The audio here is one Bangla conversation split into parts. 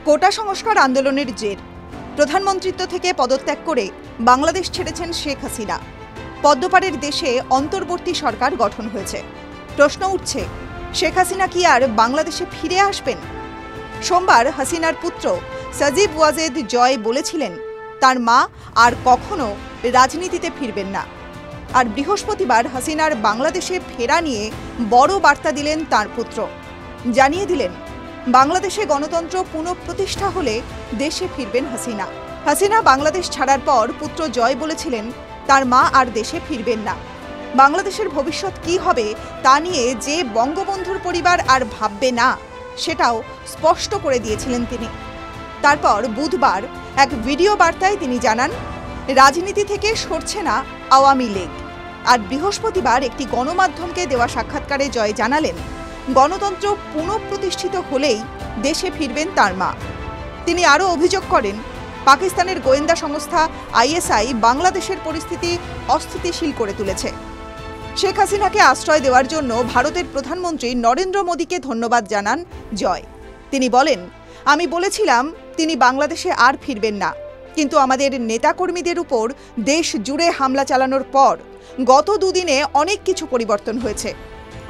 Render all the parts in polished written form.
কোটা সংস্কার আন্দোলনের জের প্রধানমন্ত্রিত্ব থেকে পদত্যাগ করে বাংলাদেশ ছেড়েছেন শেখ হাসিনা। পদ্মপাড়ের দেশে অন্তর্বর্তী সরকার গঠন হয়েছে। প্রশ্ন উঠছে, শেখ হাসিনা কি আর বাংলাদেশে ফিরে আসবেন? সোমবার হাসিনার পুত্র সাজিব ওয়াজেদ জয় বলেছিলেন তার মা আর কখনো রাজনীতিতে ফিরবেন না। আর বৃহস্পতিবার হাসিনার বাংলাদেশে ফেরা নিয়ে বড় বার্তা দিলেন তার পুত্র। জানিয়ে দিলেন বাংলাদেশে গণতন্ত্র পুনঃপ্রতিষ্ঠা হলে দেশে ফিরবেন হাসিনা। হাসিনা বাংলাদেশ ছাড়ার পর পুত্র জয় বলেছিলেন তার মা আর দেশে ফিরবেন না। বাংলাদেশের ভবিষ্যৎ কি হবে তা নিয়ে যে বঙ্গবন্ধুর পরিবার আর ভাববে না সেটাও স্পষ্ট করে দিয়েছিলেন তিনি। তারপর বুধবার এক ভিডিও বার্তায় তিনি জানান রাজনীতি থেকে সরছে না আওয়ামী লীগ। আর বৃহস্পতিবার একটি গণমাধ্যমকে দেওয়া সাক্ষাৎকারে জয় জানালেন গণতন্ত্র পুনঃপ্রতিষ্ঠিত হলেই দেশে ফিরবেন তার মা। তিনি আরও অভিযোগ করেন পাকিস্তানের গোয়েন্দা সংস্থা আইএসআই বাংলাদেশের পরিস্থিতি অস্থিতিশীল করে তুলেছে। শেখ হাসিনাকে আশ্রয় দেওয়ার জন্য ভারতের প্রধানমন্ত্রী নরেন্দ্র মোদীকে ধন্যবাদ জানান জয়। তিনি বলেন, আমি বলেছিলাম তিনি বাংলাদেশে আর ফিরবেন না, কিন্তু আমাদের নেতাকর্মীদের উপর দেশ জুড়ে হামলা চালানোর পর গত দুদিনে অনেক কিছু পরিবর্তন হয়েছে।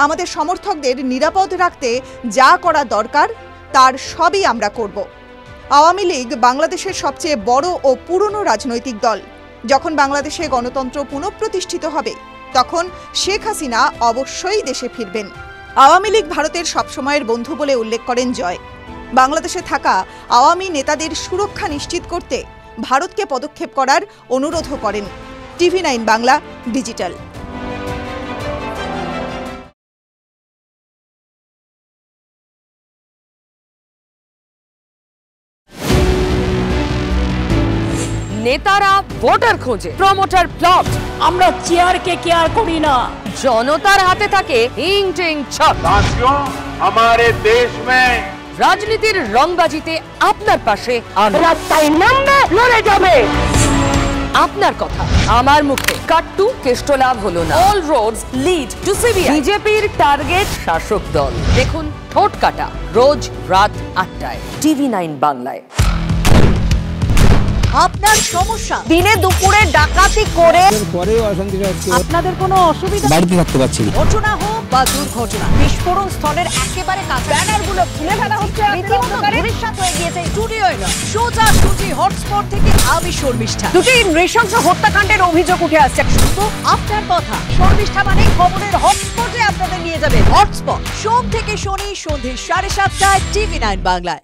আমাদের সমর্থকদের নিরাপদ রাখতে যা করা দরকার তার সবই আমরা করব। আওয়ামী লীগ বাংলাদেশের সবচেয়ে বড় ও পুরনো রাজনৈতিক দল। যখন বাংলাদেশে গণতন্ত্র পুনঃপ্রতিষ্ঠিত হবে তখন শেখ হাসিনা অবশ্যই দেশে ফিরবেন। আওয়ামী লীগ ভারতের সবসময়ের বন্ধু বলে উল্লেখ করেন জয়। বাংলাদেশে থাকা আওয়ামী নেতাদের সুরক্ষা নিশ্চিত করতে ভারতকে পদক্ষেপ করার অনুরোধও করেন। TV 9 Bangla digital. নেতারা ভোটার খোঁজে, প্রমোটার প্লট। আমরা চেয়ারকে কেয়ার করি না, জনতার হাতে থাকে হিং টিং ছক। साथियों, हमारे देश में রাজনীতির রংবাজিতে আপনার পাশে রাস্তায় নামবে, লড়ে যাবে। আপনার কথা আমার মুখে। কাট্টু কেষ্টলাভ হলো না। All Rhodes lead to CBI. বিজেপির টার্গেট শাসক দল। দেখুন ঠোঁট কাটা রোজ রাত 8টায় টিভি 9 বাংলায়। আপনার সমস্যা দিনে দুপুরে ডাকাতি করে আপনাদের কোনো অসুবিধা বাড়িতে থাকতে পারছি না। ঘটনা হোক বা দুর্ঘটনা, বিস্ফোরণ স্থলের একেবারে কাছে ব্যানারগুলো খুলে ফেলা হচ্ছে, রীতিমতো ভবিষ্যৎ হয়ে গিয়েছে। স্টুডিওয় নয়, সোজাসুজি হটস্পট থেকে আমি শর্মিষ্ঠা। দুটি নৃশংস হত্যাকাণ্ডের অভিযোগ উঠে আসছে। শুধু আপনার কথা, শর্মিষ্ঠা মানে খবরের হটস্পটে আপনাদের নিয়ে যাবে। হটস্পট সোম থেকে শনি সন্ধ্যে 7:30টায় টিভি 9 বাংলায়।